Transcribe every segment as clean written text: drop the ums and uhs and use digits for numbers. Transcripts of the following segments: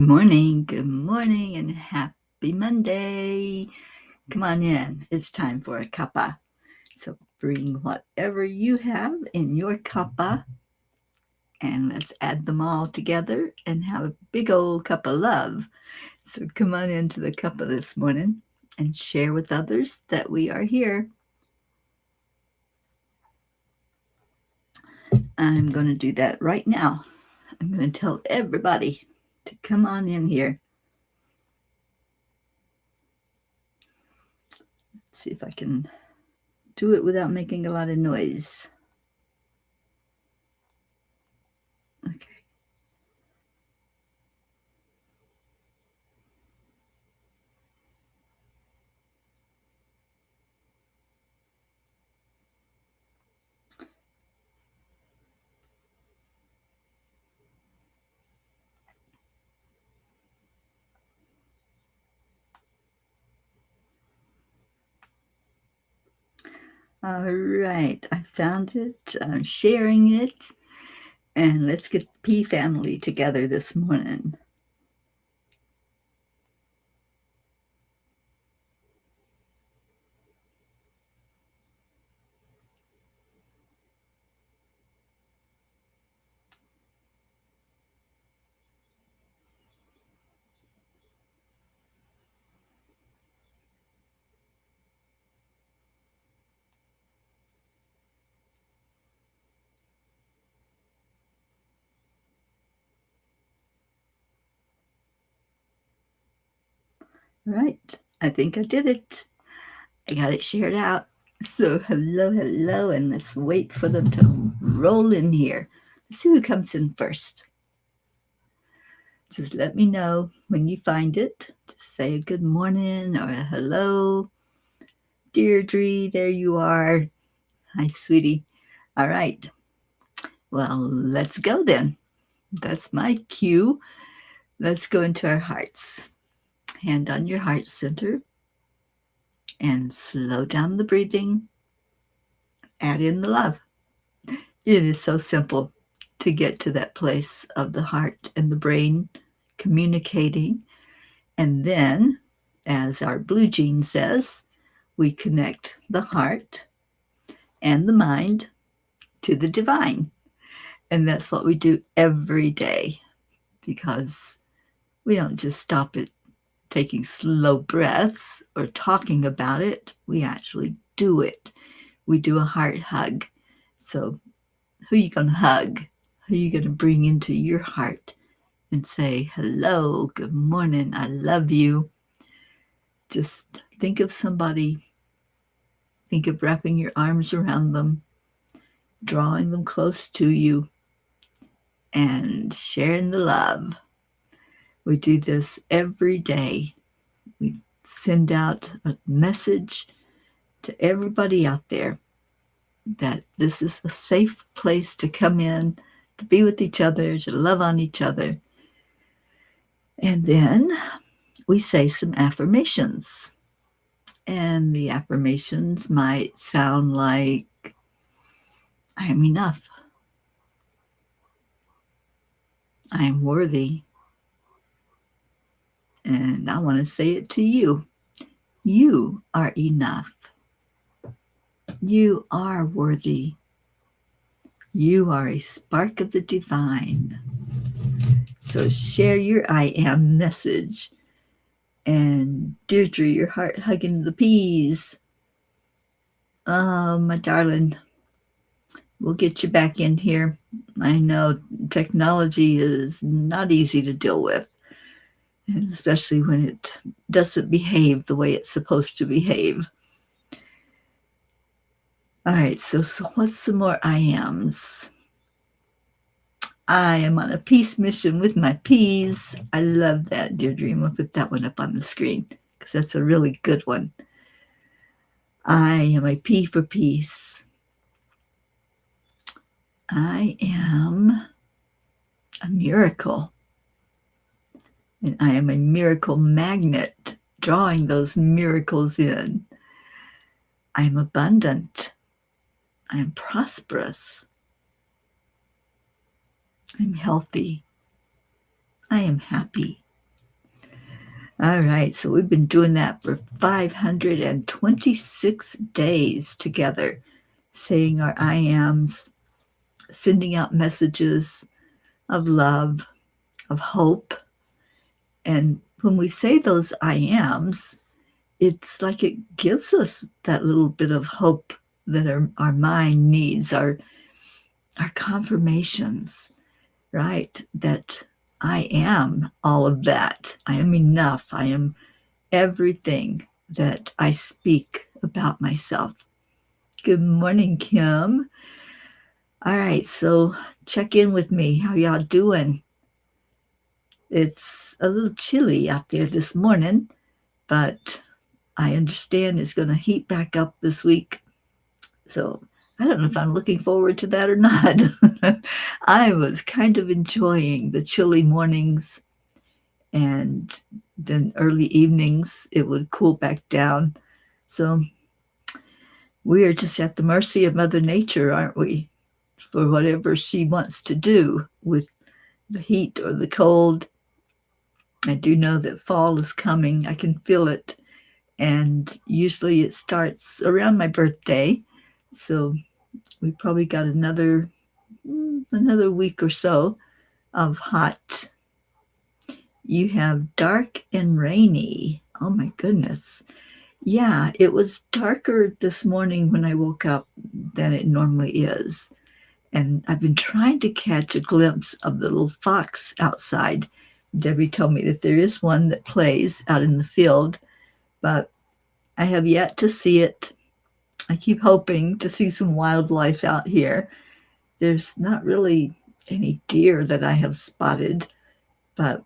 Good morning, and happy Monday. Come on in. It's time for a cuppa. So bring whatever you have in your cuppa and let's add them all together and have a big old cup of love. So come on into the cuppa this morning and share with others that we are here. I'm going to do that right now. I'm going to tell everybody to come on in here. Let's see if I can do it without making a lot of noise. Okay. All right, I found it. I'm sharing it. And let's get the P family together this morning. All right, I think I did it. I got it shared out. So hello, and let's wait for them to roll in here. Let's see who comes in first. Just let me know when you find it. Just say a good morning or a hello. Deirdre, there you are. Hi, sweetie. All right. Well, let's go then. That's my cue. Let's go into our hearts. Hand on your heart center and slow down the breathing. Add in the love. It is so simple to get to that place of the heart and the brain communicating. And then, as our blue gene says, we connect the heart and the mind to the divine. And that's what we do every day, because we don't just stop at taking slow breaths or talking about it. We actually do it. We do a heart hug. So who are you going to hug? Who are you going to bring into your heart and say, hello, good morning, I love you? Just think of somebody. Think of wrapping your arms around them, drawing them close to you, and sharing the love. We do this every day. We send out a message to everybody out there that this is a safe place to come in, to be with each other, to love on each other. And then we say some affirmations. And the affirmations might sound like, I am enough. I am worthy. And I want to say it to you. You are enough. You are worthy. You are a spark of the divine. So share your I am message. And Deirdre, your heart hugging the peas. Oh, my darling, we'll get you back in here. I know technology is not easy to deal with, and especially when it doesn't behave the way it's supposed to behave. All right, so what's some more I ams? I am on a peace mission with my peas. I love that, Deirdre. I'm going to put that one up on the screen because that's a really good one. I am a P for peace. I am a miracle. And I am a miracle magnet, drawing those miracles in. I am abundant. I am prosperous. I'm healthy. I am happy. All right, so we've been doing that for 526 days together, saying our I ams, sending out messages of love, of hope. And when we say those I ams, it's like it gives us that little bit of hope that our mind needs, our confirmations, right? That I am all of that. I am enough. I am everything that I speak about myself. Good morning, Kim. All right, so check in with me. How y'all doing? It's a little chilly out there this morning, but I understand it's going to heat back up this week. So I don't know if I'm looking forward to that or not. I was kind of enjoying the chilly mornings, and then early evenings it would cool back down. So we are just at the mercy of Mother Nature, aren't we? For whatever she wants to do with the heat or the cold. I do know that fall is coming. I can feel it. And usually it starts around my birthday. So we probably got another week or so of hot. You have dark and rainy. Oh my goodness. Yeah, it was darker this morning when I woke up than it normally is. And I've been trying to catch a glimpse of the little fox outside. Debbie told me that there is one that plays out in the field, but I have yet to see it. I keep hoping to see some wildlife out here. There's not really any deer that I have spotted, but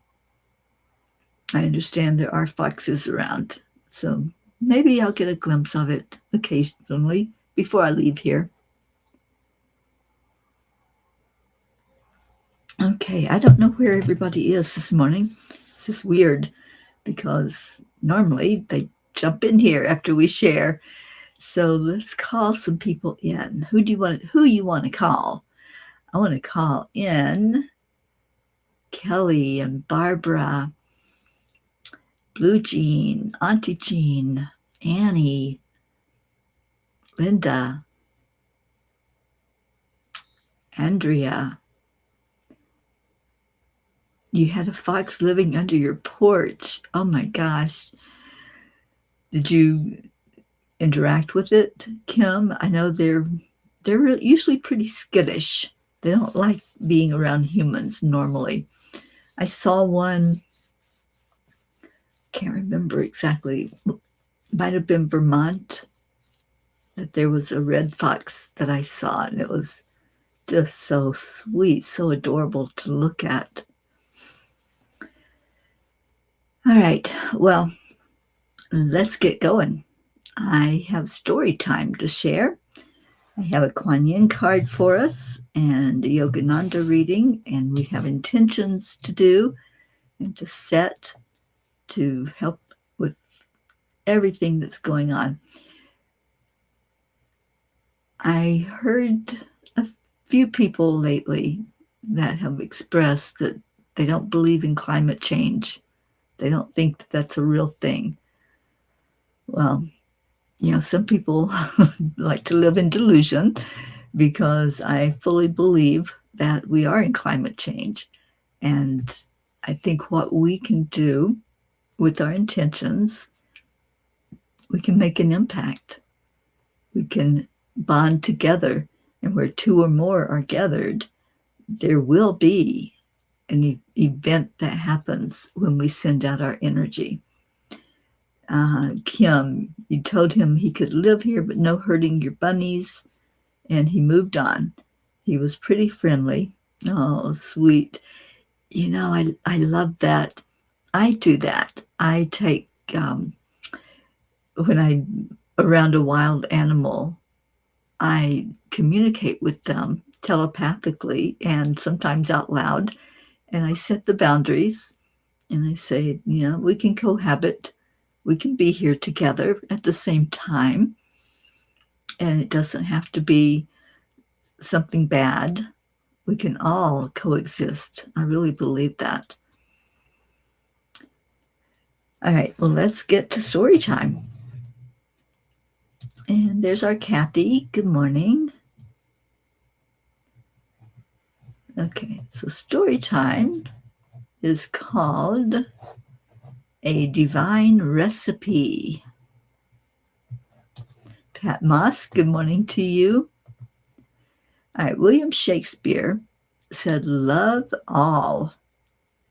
I understand there are foxes around. So maybe I'll get a glimpse of it occasionally before I leave here. Okay, I don't know where everybody is this morning. It's just weird because normally they jump in here after we share. So let's call some people in. Who you want to call? I want to call in Kelly and Barbara, Blue Jean, Auntie Jean, Annie, Linda, Andrea. You had a fox living under your porch. Oh my gosh. Did you interact with it, Kim? I know they're usually pretty skittish. They don't like being around humans normally. I saw one, can't remember exactly, might have been Vermont, that there was a red fox that I saw, and it was just so sweet, so adorable to look at. All right, well, let's get going. I have story time to share. I have a Kuan Yin card for us and a Yogananda reading, and we have intentions to do and to set to help with everything that's going on. I heard a few people lately that have expressed that they don't believe in climate change. They don't think that that's a real thing. Well, some people like to live in delusion, because I fully believe that we are in climate change. And I think what we can do with our intentions, we can make an impact. We can bond together, and where two or more are gathered, there will be an event that happens when we send out our energy. Kim, you told him he could live here, but no hurting your bunnies, and he moved on. He was pretty friendly. Oh, sweet. I love that. I do that. I take, when I'm around a wild animal, I communicate with them telepathically and sometimes out loud. And I set the boundaries, and I say, we can cohabit. We can be here together at the same time. And it doesn't have to be something bad. We can all coexist. I really believe that. All right, well, let's get to story time. And there's our Kathy. Good morning. Okay, so story time is called A Divine Recipe. Pat Moss, good morning to you. All right, William Shakespeare said, "Love all,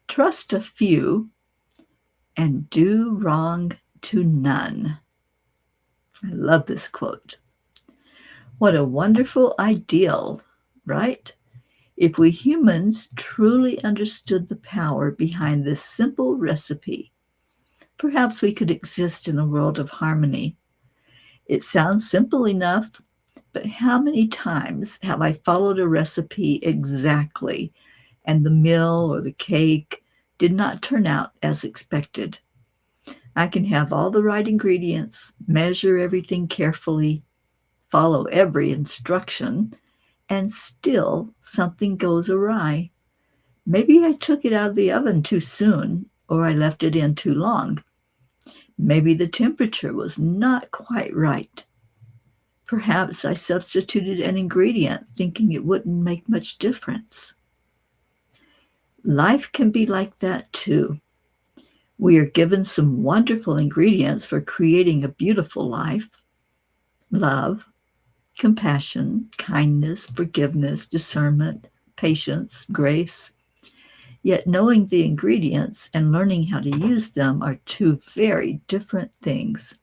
trust a few, and do wrong to none." I love this quote. What a wonderful ideal, right? If we humans truly understood the power behind this simple recipe, perhaps we could exist in a world of harmony. It sounds simple enough, but how many times have I followed a recipe exactly and the meal or the cake did not turn out as expected? I can have all the right ingredients, measure everything carefully, follow every instruction, and still something goes awry. Maybe I took it out of the oven too soon, or I left it in too long. Maybe the temperature was not quite right. Perhaps I substituted an ingredient thinking it wouldn't make much difference. Life can be like that too. We are given some wonderful ingredients for creating a beautiful life: love, compassion, kindness, forgiveness, discernment, patience, grace. Yet knowing the ingredients and learning how to use them are two very different things.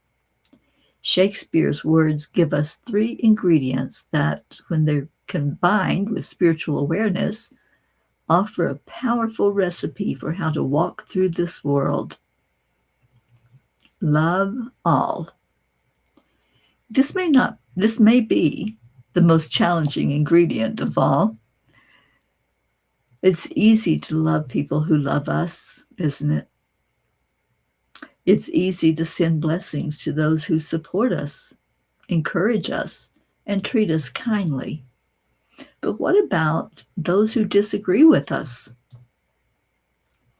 Shakespeare's words give us three ingredients that, when they're combined with spiritual awareness, offer a powerful recipe for how to walk through this world. Love all. This may be the most challenging ingredient of all. It's easy to love people who love us, isn't it? It's easy to send blessings to those who support us, encourage us, and treat us kindly. But what about those who disagree with us?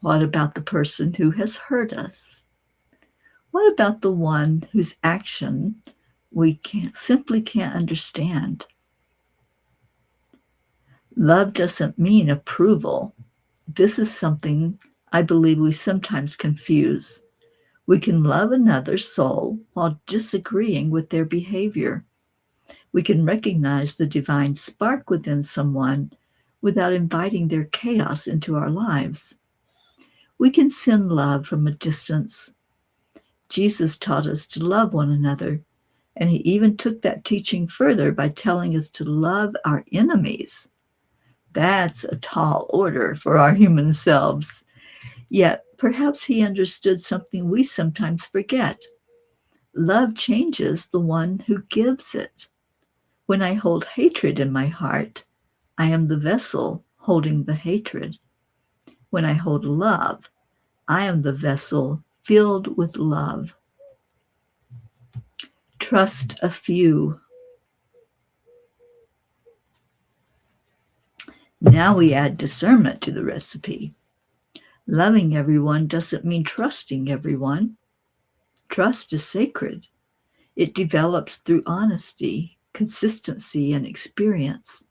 What about the person who has hurt us? What about the one whose action we simply can't understand? Love doesn't mean approval. This is something I believe we sometimes confuse. We can love another soul while disagreeing with their behavior. We can recognize the divine spark within someone without inviting their chaos into our lives. We can send love from a distance. Jesus taught us to love one another, and he even took that teaching further by telling us to love our enemies. That's a tall order for our human selves. Yet, perhaps he understood something we sometimes forget. Love changes the one who gives it. When I hold hatred in my heart, I am the vessel holding the hatred. When I hold love, I am the vessel filled with love. Trust a few. Now we add discernment to the recipe. Loving everyone doesn't mean trusting everyone. Trust is sacred. It develops through honesty, consistency, and experience.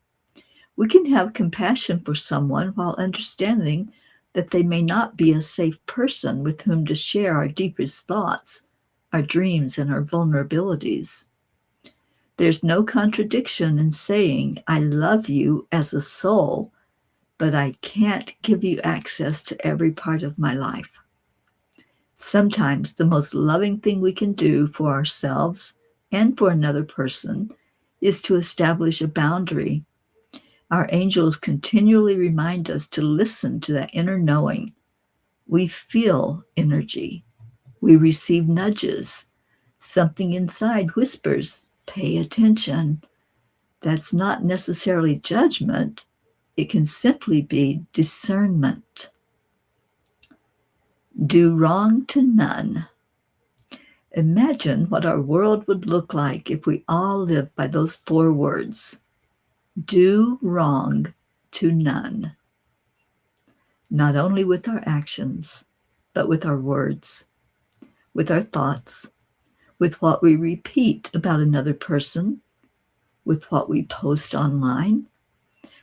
We can have compassion for someone while understanding that they may not be a safe person with whom to share our deepest thoughts, our dreams, and our vulnerabilities. There's no contradiction in saying, "I love you as a soul, but I can't give you access to every part of my life." Sometimes the most loving thing we can do for ourselves and for another person is to establish a boundary. Our angels continually remind us to listen to that inner knowing. We feel energy. We receive nudges. Something inside whispers, "Pay attention." That's not necessarily judgment. It can simply be discernment. Do wrong to none. Imagine what our world would look like if we all lived by those four words. Do wrong to none. Not only with our actions, but with our words. with our thoughts, with what we repeat about another person, with what we post online,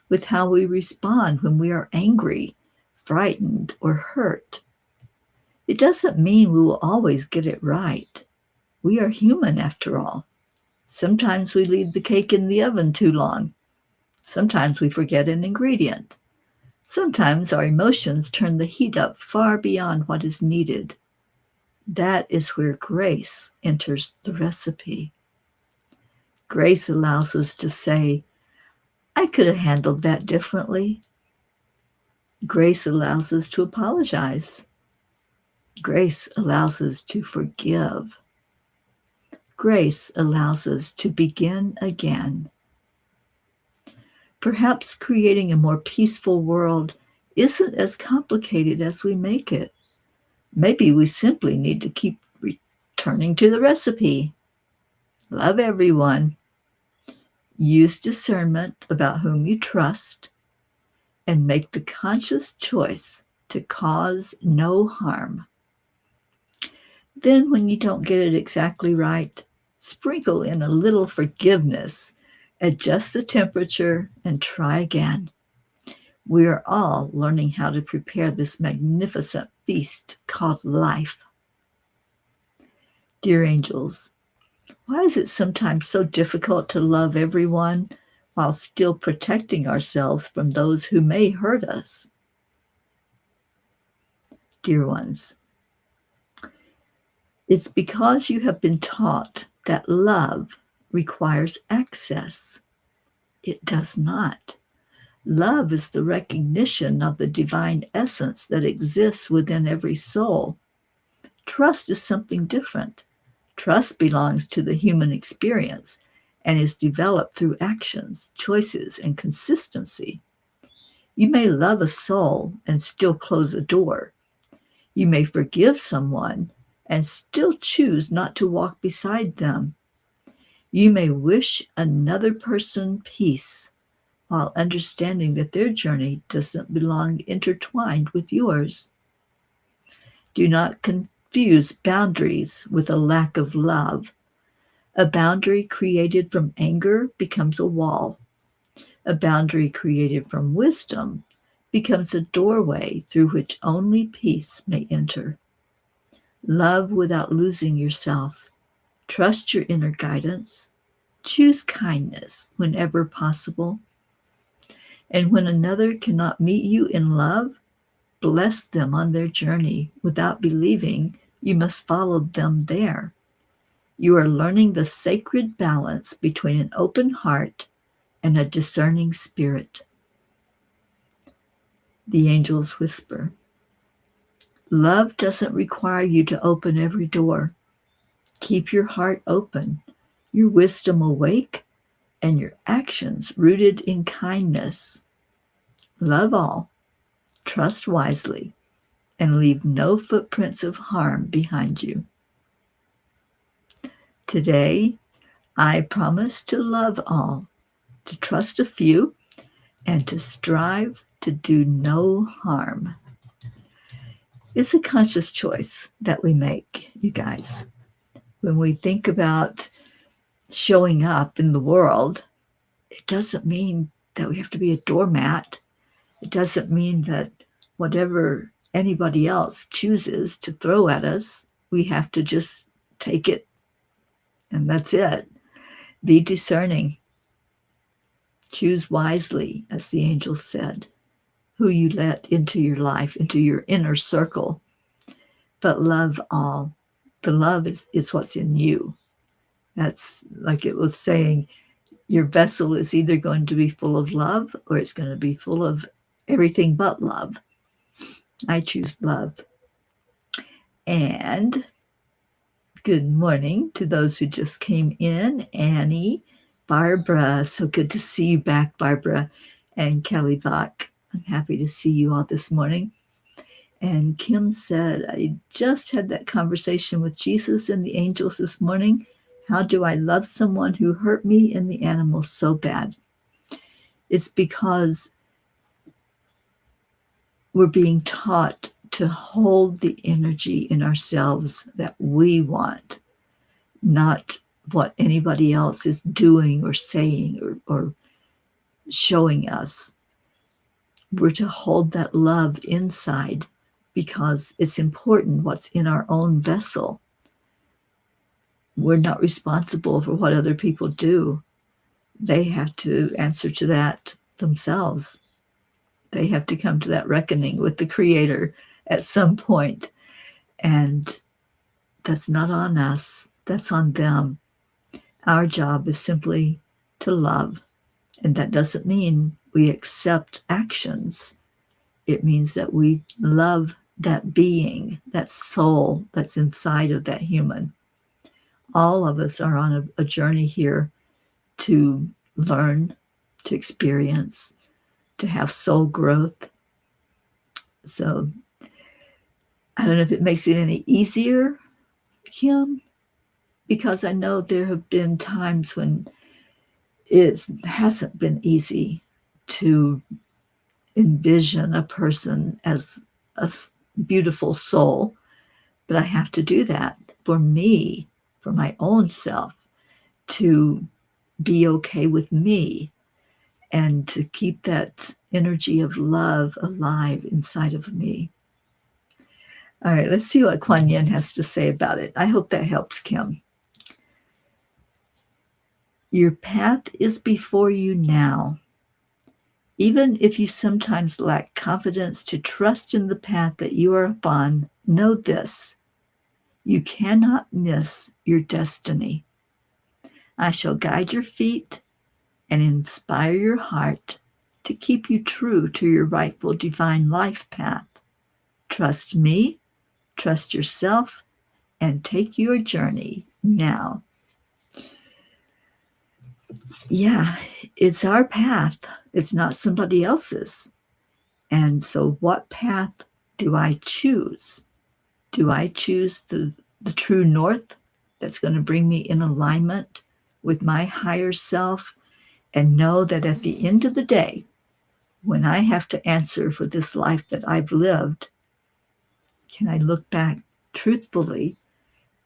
with how we respond when we are angry, frightened, or hurt. It doesn't mean we will always get it right. We are human after all. Sometimes we leave the cake in the oven too long. Sometimes we forget an ingredient. Sometimes our emotions turn the heat up far beyond what is needed. That is where grace enters the recipe. Grace allows us to say, I could have handled that differently. Grace allows us to apologize. Grace allows us to forgive. Grace allows us to begin again. Perhaps creating a more peaceful world isn't as complicated as we make it. Maybe we simply need to keep returning to the recipe. Love everyone. Use discernment about whom you trust, and make the conscious choice to cause no harm. Then, when you don't get it exactly right, sprinkle in a little forgiveness, adjust the temperature, and try again. We are all learning how to prepare this magnificent feast called life. Dear angels, why is it sometimes so difficult to love everyone while still protecting ourselves from those who may hurt us? Dear ones, it's because you have been taught that love requires access. It does not. Love is the recognition of the divine essence that exists within every soul. Trust is something different. Trust belongs to the human experience and is developed through actions, choices, and consistency. You may love a soul and still close a door. You may forgive someone and still choose not to walk beside them. You may wish another person peace while understanding that their journey doesn't belong intertwined with yours. Do not confuse boundaries with a lack of love. A boundary created from anger becomes a wall. A boundary created from wisdom becomes a doorway through which only peace may enter. Love without losing yourself. Trust your inner guidance. Choose kindness whenever possible. And when another cannot meet you in love, bless them on their journey without believing you must follow them there. You are learning the sacred balance between an open heart and a discerning spirit. The angels whisper, love doesn't require you to open every door. Keep your heart open, your wisdom awake, and your actions rooted in kindness. Love all, trust wisely, and leave no footprints of harm behind you. Today, I promise to love all, to trust a few, and to strive to do no harm. It's a conscious choice that we make, you guys. When we think about showing up in the world, it doesn't mean that we have to be a doormat. It doesn't mean that whatever anybody else chooses to throw at us, we have to just take it, and that's it. Be discerning. Choose wisely, as the angel said, who you let into your life, into your inner circle. But love all. The love is what's in you. That's like it was saying, your vessel is either going to be full of love or it's going to be full of everything but love. I choose love. And good morning to those who just came in. Annie, Barbara, so good to see you back, Barbara, and Kelly Bach. I'm happy to see you all this morning. And Kim said, I just had that conversation with Jesus and the angels this morning. How do I love someone who hurt me and the animals so bad? It's because we're being taught to hold the energy in ourselves that we want, not what anybody else is doing or saying or showing us. We're to hold that love inside because it's important what's in our own vessel. We're not responsible for what other people do. They have to answer to that themselves. They have to come to that reckoning with the Creator at some point. And that's not on us. That's on them. Our job is simply to love. And that doesn't mean we accept actions. It means that we love that being, that soul that's inside of that human. All of us are on a journey here to learn, to experience, to have soul growth. So I don't know if it makes it any easier, Kim, because I know there have been times when it hasn't been easy to envision a person as a beautiful soul, but I have to do that for me, for my own self, to be okay with me and to keep that energy of love alive inside of me. All right, let's see what Kuan Yin has to say about it. I hope that helps, Kim. Your path is before you now. Even if you sometimes lack confidence to trust in the path that you are upon, know this: you cannot miss your destiny. I shall guide your feet and inspire your heart to keep you true to your rightful divine life path. Trust me, trust yourself, and take your journey now. Yeah, it's our path. It's not somebody else's. And so what path do I choose? Do I choose the true north that's going to bring me in alignment with my higher self and know that at the end of the day, when I have to answer for this life that I've lived, can I look back truthfully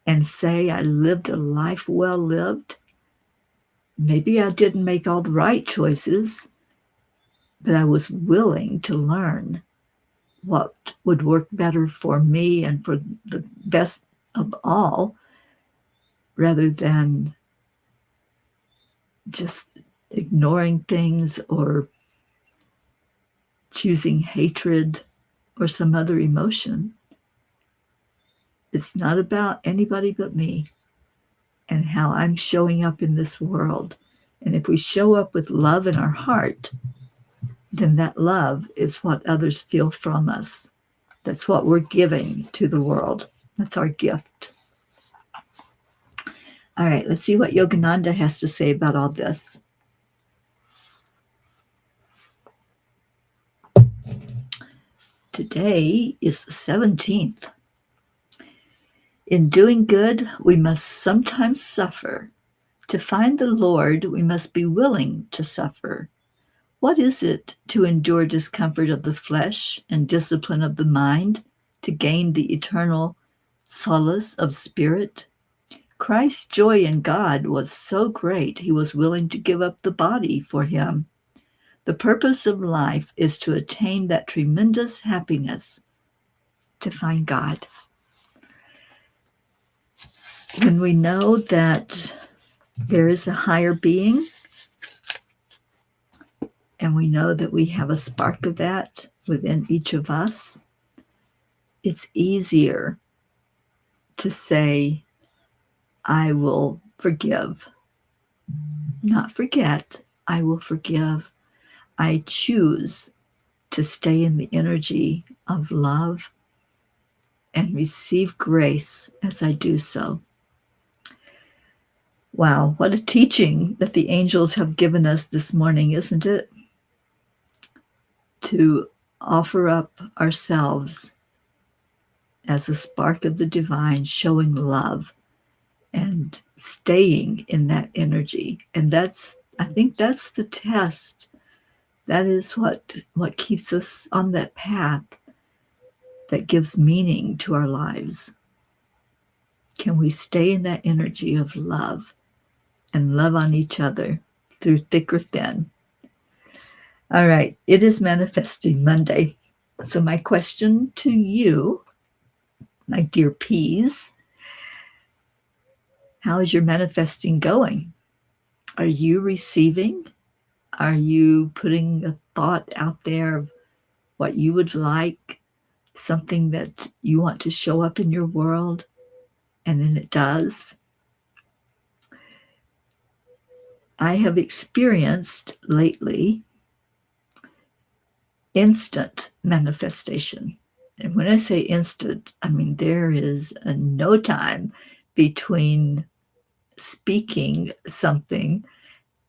and say I lived a life well lived? Maybe I didn't make all the right choices, but I was willing to learn what would work better for me and for the best of all, rather than just ignoring things or choosing hatred or some other emotion. It's not about anybody but me and how I'm showing up in this world. And if we show up with love in our heart, then that love is what others feel from us. That's what we're giving to the world. That's our gift. All right, let's see what Yogananda has to say about all this. Today is the 17th. In doing good, we must sometimes suffer. To find the Lord, we must be willing to suffer. What is it to endure discomfort of the flesh and discipline of the mind to gain the eternal solace of spirit? Christ's joy in God was so great, he was willing to give up the body for him. The purpose of life is to attain that tremendous happiness, to find God. When we know that there is a higher being, and we know that we have a spark of that within each of us, it's easier to say, I will forgive. Not forget, I will forgive. I choose to stay in the energy of love and receive grace as I do so. Wow, what a teaching that the angels have given us this morning, isn't it? To offer up ourselves as a spark of the divine, showing love and staying in that energy. And I think that's the test. That is what keeps us on that path. that gives meaning to our lives? Can we stay in that energy of love and love on each other through thick or thin? All right, it is Manifesting Monday. So my question to you, my dear peas, how is your manifesting going? Are you receiving? Are you putting a thought out there of what you would like, something that you want to show up in your world, and then it does? I have experienced lately instant manifestation. And when I say instant, I mean there is no time between speaking something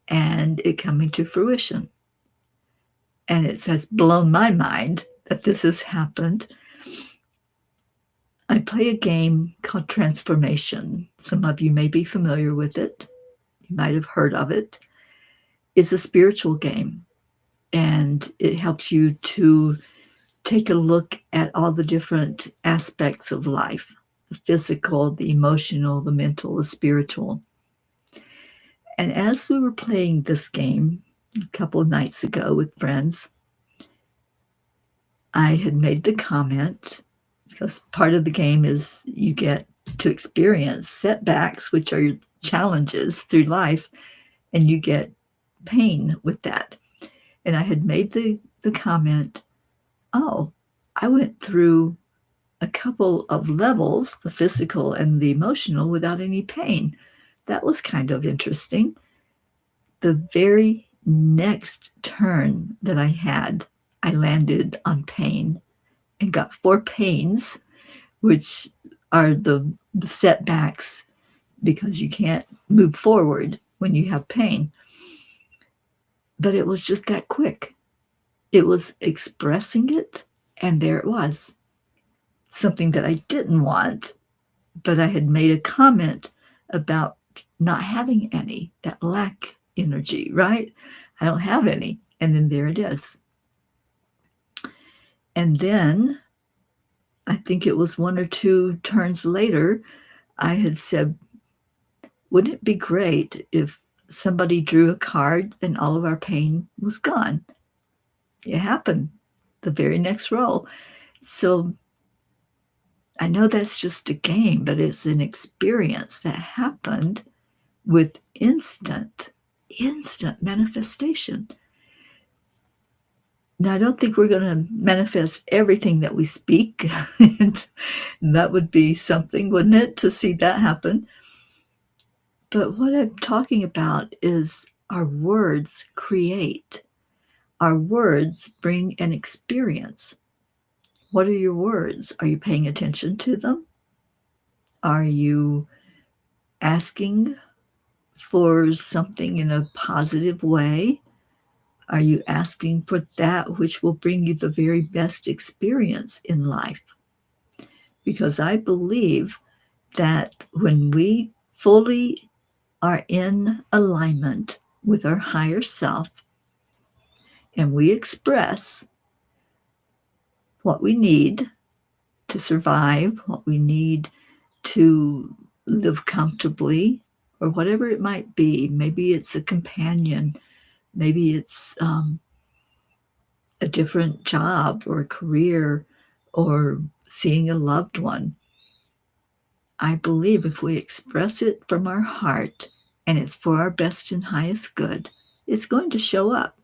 and it coming to fruition. And it has blown my mind that this has happened. I play a game called Transformation. Some of you may be familiar with it. You might have heard of it. It's a spiritual game, and it helps you to take a look at all the different aspects of life: the physical, the emotional, the mental, the spiritual. And as we were playing this game a couple of nights ago with friends, I had made the comment, because part of the game is you get to experience setbacks, which are challenges through life, and you get pain with that. And I had made the comment, oh, I went through a couple of levels, the physical and the emotional, without any pain. That was kind of interesting. The very next turn that I had, I landed on pain and got 4 pains, which are the setbacks because you can't move forward when you have pain. But it was just that quick. It was expressing it, and there it was. Something that I didn't want, but I had made a comment about not having any, that lack energy, right? I don't have any. And then there it is. And then I think it was 1 or 2 turns later, I had said, wouldn't it be great if somebody drew a card and all of our pain was gone? It happened the very next roll. So I know that's just a game, but it's an experience that happened with instant manifestation. Now, I don't think we're going to manifest everything that we speak. And that would be something, wouldn't it, to see that happen? But what I'm talking about is our words create. Our words bring an experience. What are your words? Are you paying attention to them? Are you asking for something in a positive way? Are you asking for that which will bring you the very best experience in life? Because I believe that when we fully are in alignment with our higher self and we express what we need to survive, what we need to live comfortably, or whatever it might be. Maybe it's a companion. Maybe it's a different job or a career or seeing a loved one. I believe if we express it from our heart and it's for our best and highest good, it's going to show up.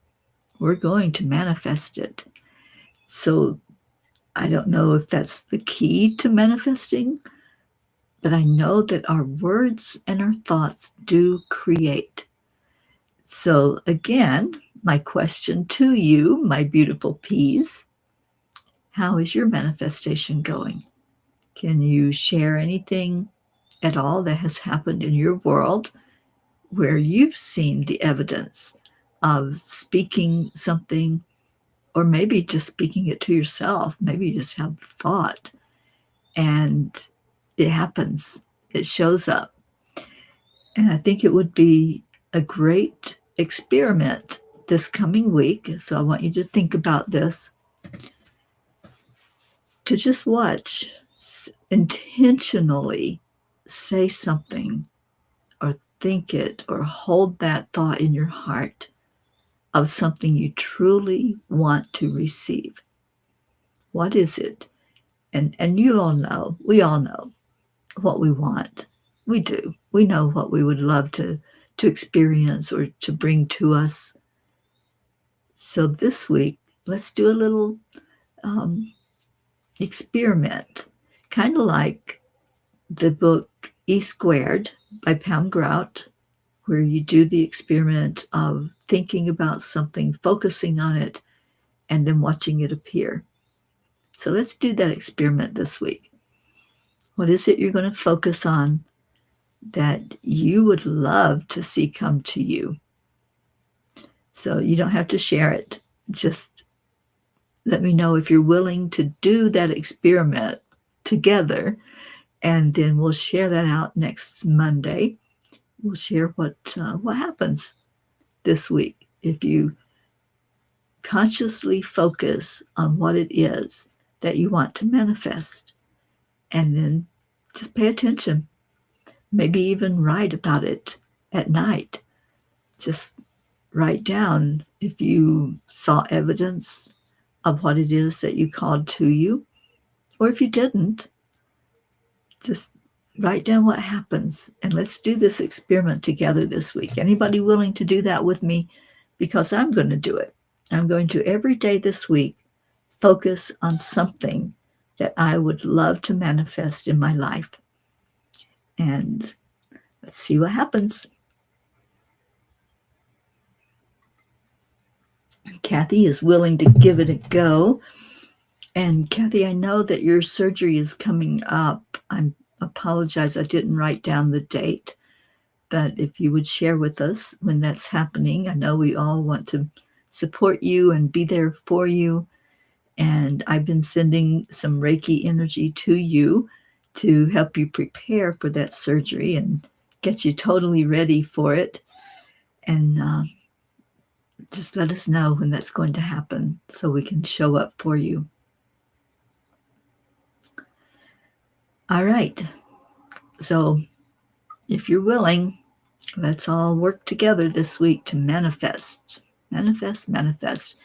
We're going to manifest it. So I don't know if that's the key to manifesting, but I know that our words and our thoughts do create. So again, my question to you, my beautiful peas, how is your manifestation going? Can you share anything at all that has happened in your world where you've seen the evidence of speaking something, or maybe just speaking it to yourself? Maybe you just have thought and it happens. It shows up. And I think it would be a great experiment this coming week. So I want you to think about this. to just watch, intentionally say something or think it or hold that thought in your heart of something you truly want to receive. What is it? And you all know, we all know what we want. We do. We know what we would love to experience or to bring to us. So this week, let's do a little experiment, kind of like the book E Squared by Pam Grout, where you do the experiment of thinking about something, focusing on it, and then watching it appear. So let's do that experiment this week. What is it you're going to focus on that you would love to see come to you? So you don't have to share it. Just let me know if you're willing to do that experiment together, and then we'll share that out next Monday. We'll share what happens this week if you consciously focus on what it is that you want to manifest, and then just pay attention. Maybe even write about it at night. Just write down if you saw evidence of what it is that you called to you, or if you didn't, just write down what happens. And let's do this experiment together this week. Anybody willing to do that with me? Because I'm going to do it. I'm going to every day this week focus on something that I would love to manifest in my life. And let's see what happens. Kathy is willing to give it a go. And Kathy, I know that your surgery is coming up. I apologize, I didn't write down the date. But if you would share with us when that's happening, I know we all want to support you and be there for you. And I've been sending some Reiki energy to you to help you prepare for that surgery and get you totally ready for it. And just let us know when that's going to happen so we can show up for you. All right. So if you're willing, let's all work together this week to manifest, manifest, manifest.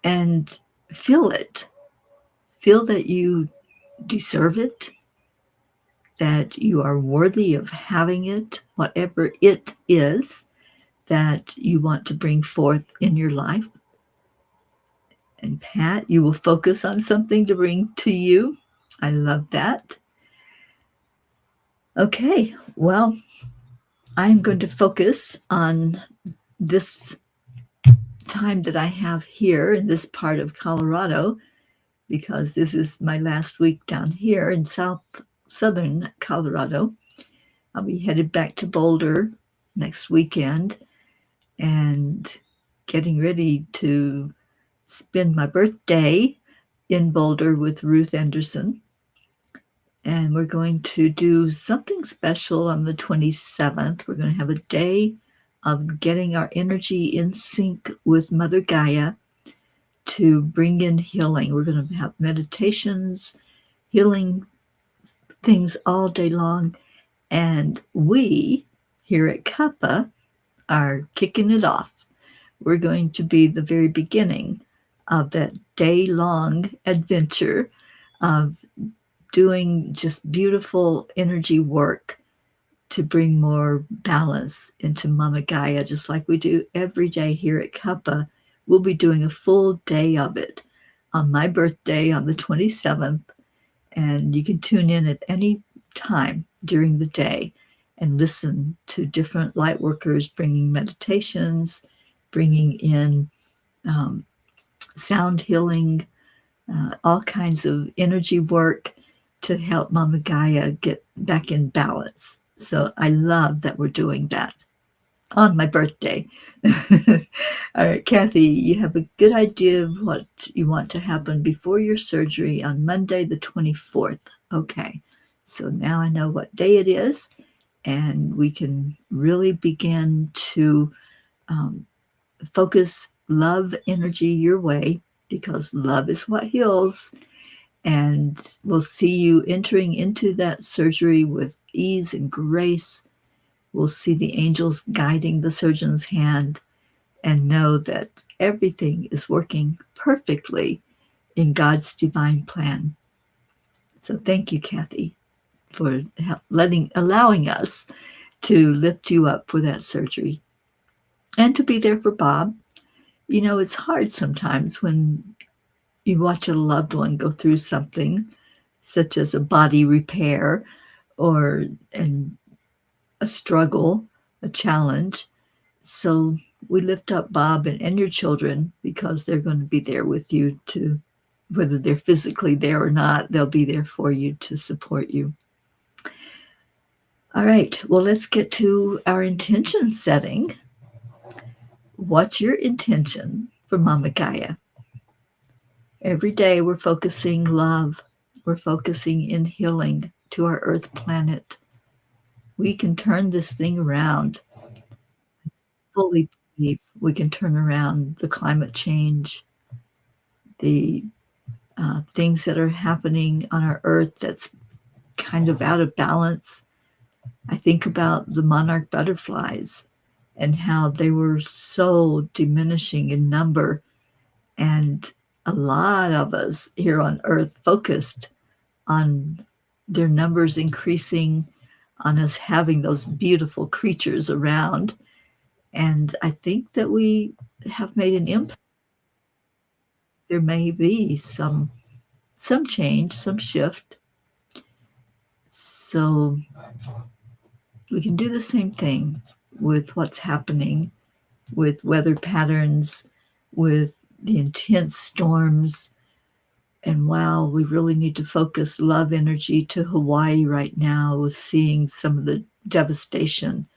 And feel it. Feel that you deserve it, that you are worthy of having it, whatever it is that you want to bring forth in your life. And Pat, you will focus on something to bring to you. I love that. Okay, well, I'm going to focus on this time that I have here in this part of Colorado, because this is my last week down here in southern Colorado. I'll be headed back to Boulder next weekend and getting ready to spend my birthday in Boulder with Ruth Anderson. And we're going to do something special on the 27th. We're going to have a day of getting our energy in sync with Mother Gaia to bring in healing. We're going to have meditations, healing things all day long. And we here at Cuppa are kicking it off. We're going to be the very beginning of that day-long adventure of doing just beautiful energy work to bring more balance into Mama Gaia, just like we do every day here at Cuppa. We'll be doing a full day of it on my birthday on the 27th, and you can tune in at any time during the day and listen to different light workers bringing meditations, bringing in sound healing, all kinds of energy work to help Mama Gaia get back in balance. So I love that we're doing that on my birthday. All right, Kathy, you have a good idea of what you want to happen before your surgery on Monday, the 24th. Okay, so now I know what day it is, and we can really begin to focus love energy your way because love is what heals. And we'll see you entering into that surgery with ease and grace. We'll see the angels guiding the surgeon's hand and know that everything is working perfectly in God's divine plan. So thank you, Kathy, for allowing us to lift you up for that surgery and to be there for Bob. You know, it's hard sometimes when you watch a loved one go through something such as a body repair or and a struggle, a challenge. So we lift up Bob and your children because they're going to be there with you to, whether they're physically there or not, they'll be there for you to support you. All right, well, let's get to our intention setting. What's your intention for Mama Gaia? Every day we're focusing love, we're focusing in healing to our Earth planet. We can turn this thing around. Fully believe we can turn around the climate change, the things that are happening on our Earth that's kind of out of balance. I think about the monarch butterflies and how they were so diminishing in number. And a lot of us here on Earth focused on their numbers increasing, on us having those beautiful creatures around. And I think that we have made an impact. There may be some change, some shift. So we can do the same thing with what's happening with weather patterns, with the intense storms. And while we really need to focus love energy to Hawaii right now, with seeing some of the devastation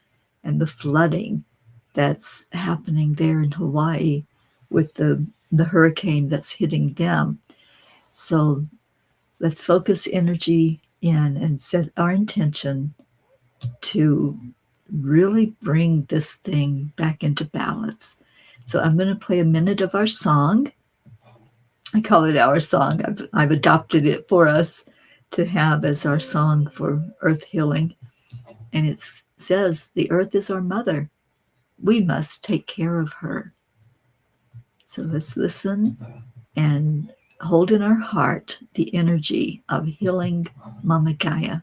and the flooding that's happening there in Hawaii with the hurricane that's hitting them. So let's focus energy in and set our intention to really bring this thing back into balance. So I'm going to play a minute of our song. I call it our song. I've adopted it for us to have as our song for earth healing. And it says, the earth is our mother. We must take care of her. So let's listen and hold in our heart the energy of healing Mama Gaia.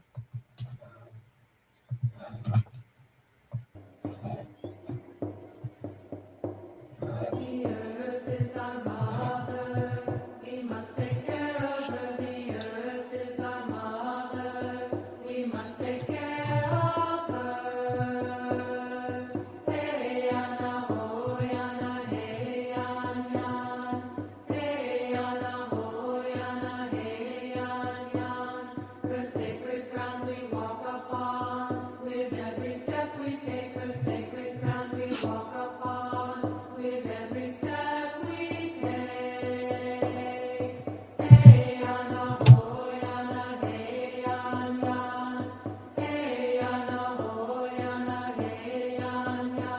The earth is our mother. We must take care of her. The earth is our mother. We must take care of her. Hey Anna ho Anna hey Anna. Hey Anna ho Anna hey Anna. Her sacred ground we walk upon. With every step we take, her sacred ground we walk upon. With every step we take. Hey Anna ho Anna hey Anna. Hey Anna ho Anna hey Anna.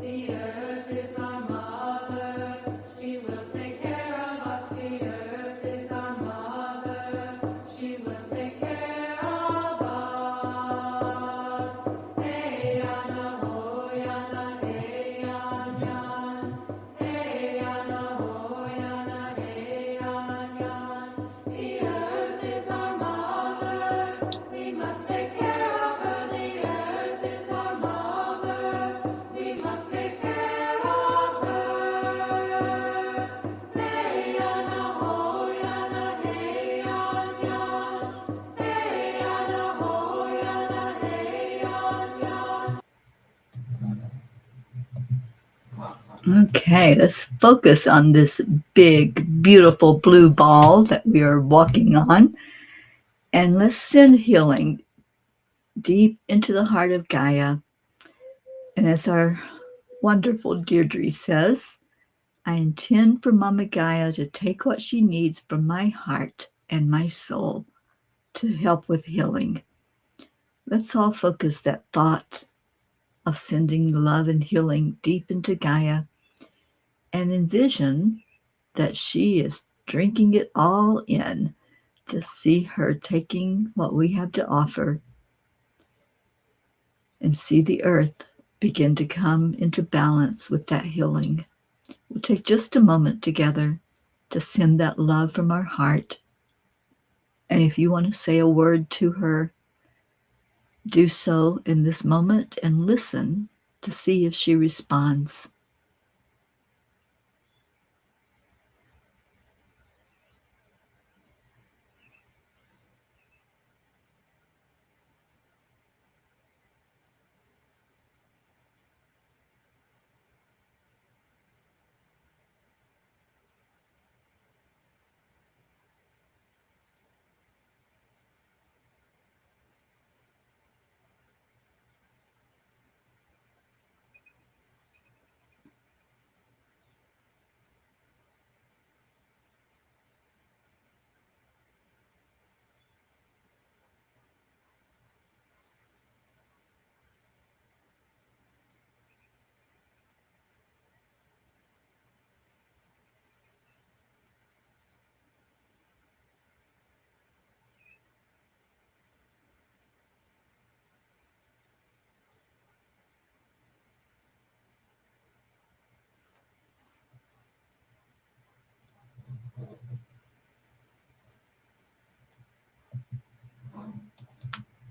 The earth is our mother. She will take care of us. The earth is our mother. She will take care of us. Hey Anna ho Anna hey Anna. Hey Anna ho Anna hey Anna. The earth is our mother. We must take care of her. The earth is our mother. We must take care of her. Hey Anna ho Anna hey Anna. Hey Anna ho Anna hey Anna. Okay, let's focus on this big, beautiful blue ball that we are walking on. And let's send healing deep into the heart of Gaia. And as our wonderful Deirdre says, I intend for Mama Gaia to take what she needs from my heart and my soul to help with healing. Let's all focus that thought of sending love and healing deep into Gaia and envision that she is drinking it all in. To see her taking what we have to offer and see the earth begin to come into balance with that healing. We'll take just a moment together to send that love from our heart. And if you want to say a word to her, do so in this moment and listen to see if she responds.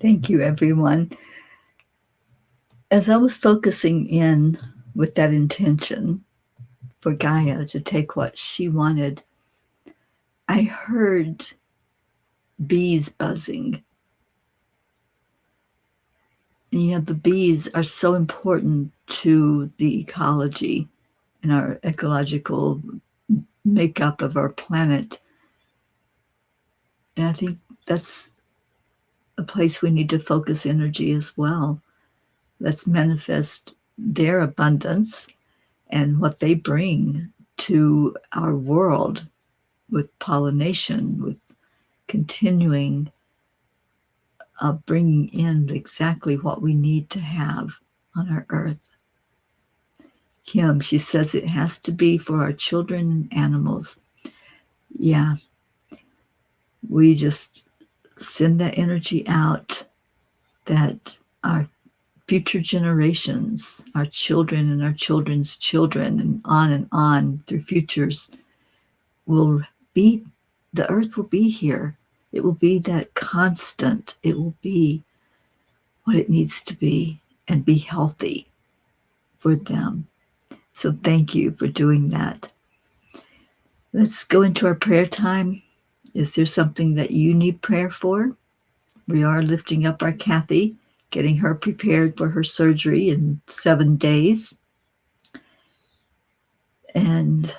Thank you, everyone. As I was focusing in with that intention for Gaia to take what she wanted, I heard bees buzzing. And, you know, the bees are so important to the ecology and our ecological makeup of our planet. And I think that's a place we need to focus energy as well. Let's manifest their abundance and what they bring to our world with pollination, with continuing bringing in exactly what we need to have on our earth. Kim, she says it has to be for our children and animals. Yeah, we just send that energy out that our future generations, our children and our children's children, and on through futures, will be, the earth will be here. It will be that constant. It will be what it needs to be and be healthy for them. So thank you for doing that. Let's go into our prayer time. Is there something that you need prayer for? We are lifting up our Kathy, getting her prepared for her surgery in 7 days. And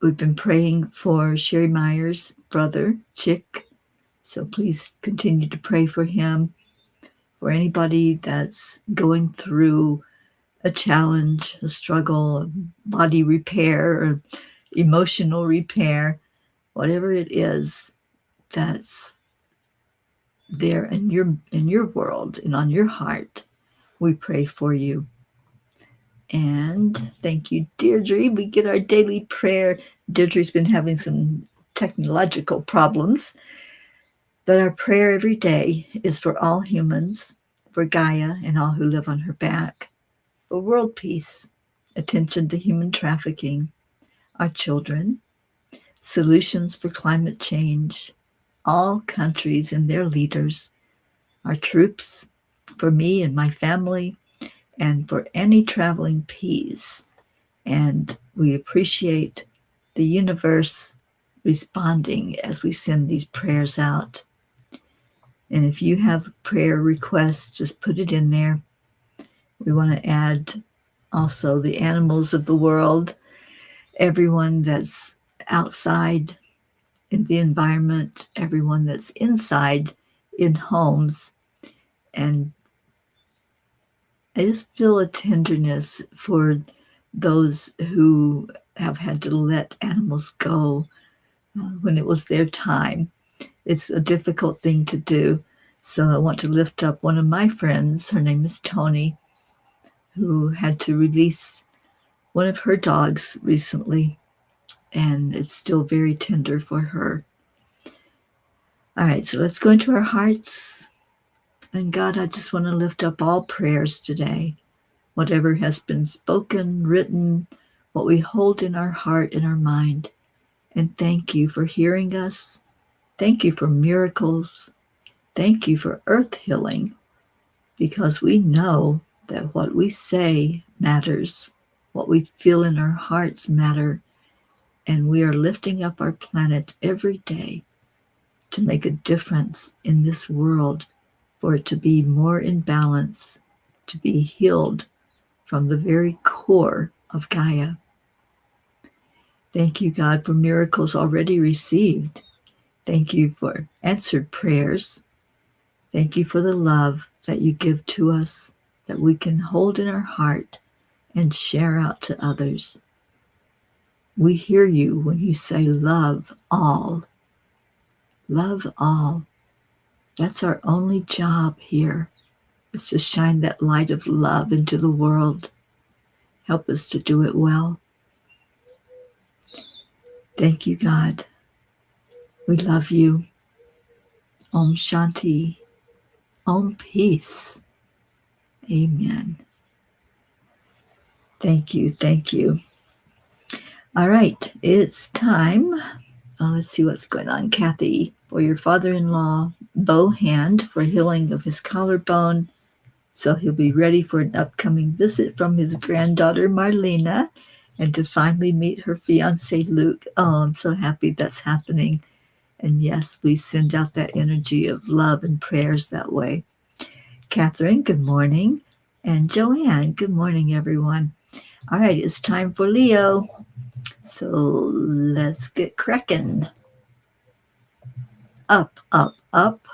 we've been praying for Sherry Meyer's brother, Chick. So please continue to pray for him. For anybody that's going through a challenge, a struggle, body repair, or emotional repair, whatever it is that's there in your world and on your heart, we pray for you. And thank you, Deirdre. We get our daily prayer. Deirdre's been having some technological problems, but our prayer every day is for all humans, for Gaia and all who live on her back, for world peace, attention to human trafficking, our children, solutions for climate change, all countries and their leaders, our troops, for me and my family, and for any traveling peas. And we appreciate the universe responding as we send these prayers out. And if you have prayer requests, just put it in there. We want to add also the animals of the world, everyone that's outside in the environment, everyone that's inside in homes. And I just feel a tenderness for those who have had to let animals go when it was their time. It's a difficult thing to do. So I want to lift up one of my friends. Her name is Tony, who had to release one of her dogs recently. and it's still very tender for her. All right, so let's go into our hearts. And God, I just want to lift up all prayers today. Whatever has been spoken, written, what we hold in our heart and our mind. And thank you for hearing us. Thank you for miracles. Thank you for earth healing, because we know that what we say matters. What we feel in our hearts matter. And we are lifting up our planet every day to make a difference in this world, for it to be more in balance, to be healed from the very core of Gaia. Thank you, God, for miracles already received. Thank you for answered prayers. Thank you for the love that you give to us, that we can hold in our heart and share out to others. We hear you when you say, love all. Love all. That's our only job here, is to shine that light of love into the world. Help us to do it well. Thank you, God. We love you. Om Shanti. Om Peace. Amen. Thank you. Thank you. All right, it's time. Let's see what's going on. Kathy, for your father-in-law, bow hand for healing of his collarbone, so he'll be ready for an upcoming visit from his granddaughter, Marlena, and to finally meet her fiance, Luke. Oh, I'm so happy that's happening. And yes, we send out that energy of love and prayers that way. Catherine, good morning. And Joanne, good morning, everyone. All right, it's time for Leo. So let's get cracking. Up, up, up.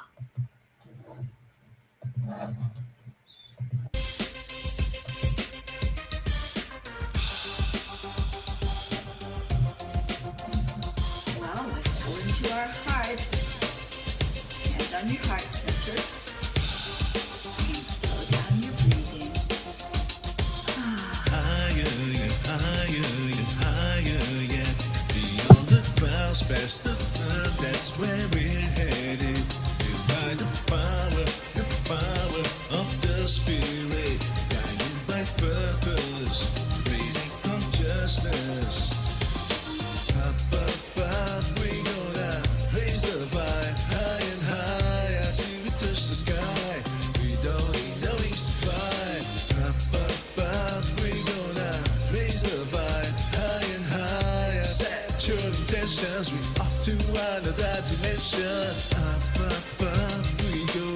Well, let's go into our hearts. Hand on your heart center. And slow down your breathing. Higher, yeah. Beyond the clouds, past the sun, that's where we're headed. By the power of the spirit, guided by purpose, raising consciousness. Up, we go down, raise the vibe, high and high, till we touch the sky. We don't need no wings to fly. Up, we go down, raise the vibe, high and high. Set your intentions, we off to another dimension. Up, we go,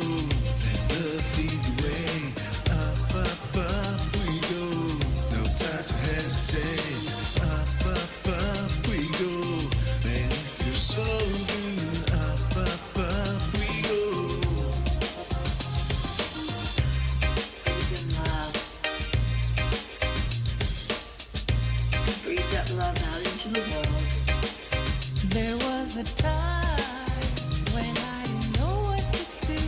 let love lead the way. Up, we go, no time to hesitate. Up, we go, and it feels so good. Up, we go. Let's breathe in love. Breathe that love out into the world. There was a time when I didn't know what to do.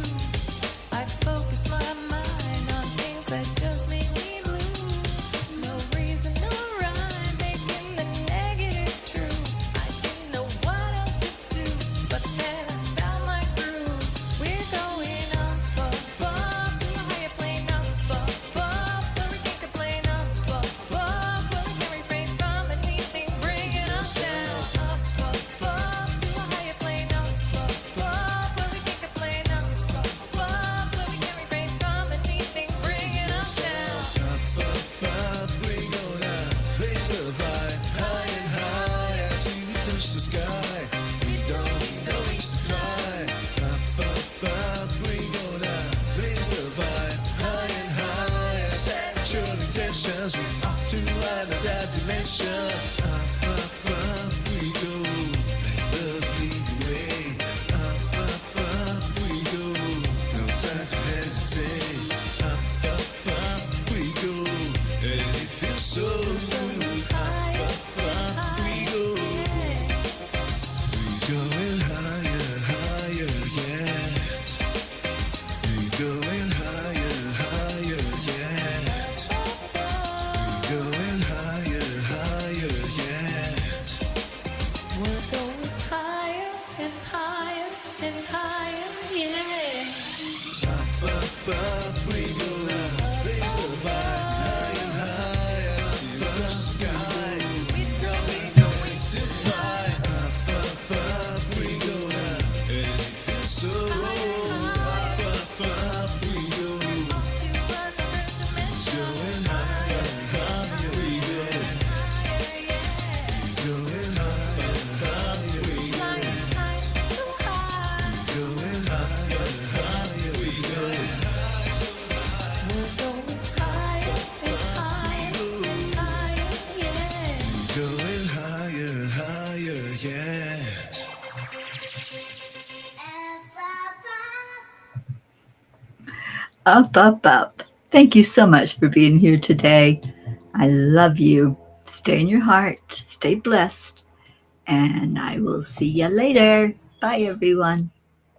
I'd focus my mind on things that just made me blue. No reason, no rhyme, making the negative true. I didn't know what else to do, but then I found my groove. We're going up, up, up, to a higher plane, up, where we can't complain, up, where we can't refrain from anything bringing us down. Up, to a higher plane, up, where we can't complain, up, where we can't refrain from anything bringing us down. Up, we go down, raise the vibe, high and high, till we touch the sky. We don't need no wings to fly. Up, we go down, raise the vibe, high and high. Set your intentions, we off to another dimension. Up, we go, let love lead the way. Up, we go, no time to hesitate. Up, we go, and it feels so good. We go, we going higher, yeah. We going higher, yeah. We going higher, Up, up, up. Thank you so much for being here today. I love you. Stay in your heart. Stay blessed. And I will see you later. Bye, everyone.